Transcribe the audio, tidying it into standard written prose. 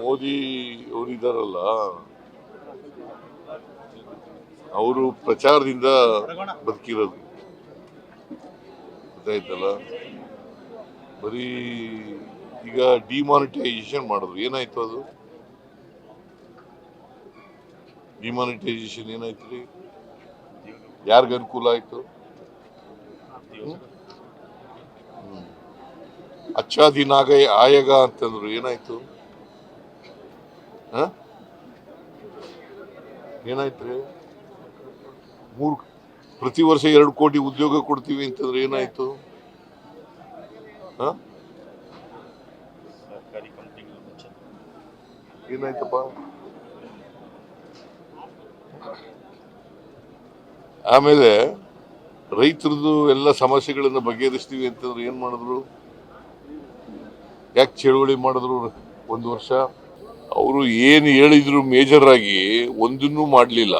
ಮೋದಿ ಅವರಿದ್ದಾರಲ್ಲ, ಅವರು ಪ್ರಚಾರದಿಂದ ಬದುಕಿರೋದು ಗೊತ್ತಾಯ್ತಲ್ಲ. ಬರೀ ಈಗ ಡಿಮಾನಿಟೈಸೇಷನ್ ಮಾಡಿದ್ರು, ಏನಾಯ್ತು ಅದು? ಡಿಮಾನಿಟೈಸೇಷನ್ ಏನಾಯ್ತು ರೀ? ಯಾರಿಗ ಅನುಕೂಲ ಆಯ್ತು? ಅಚ್ಚಾ ದಿನ ಆಯಗ ಅಂತಂದ್ರು, ಏನಾಯ್ತು? ಏನಾಯ್ತು? ಪ್ರತಿ ವರ್ಷ 2 ಕೋಟಿ ಉದ್ಯೋಗ ಕೊಡ್ತೀವಿ ಅಂತಂದ್ರೆ ಏನಾಯ್ತು? ಏನಾಯ್ತಪ್ಪ? ಆಮೇಲೆ ರೈತರದ್ದು ಎಲ್ಲ ಸಮಸ್ಯೆಗಳನ್ನ ಬಗೆಹರಿಸ್ತೀವಿ ಅಂತಂದ್ರೆ ಏನ್ ಮಾಡಿದ್ರು? ಯಾಕೆ ಚಳುವಳಿ ಮಾಡಿದ್ರು 1 ವರ್ಷ? ಅವರು ಏನು ಹೇಳಿದ್ರು ಮೇಜರ್ ಆಗಿ ಒಂದನ್ನೂ ಮಾಡಲಿಲ್ಲ.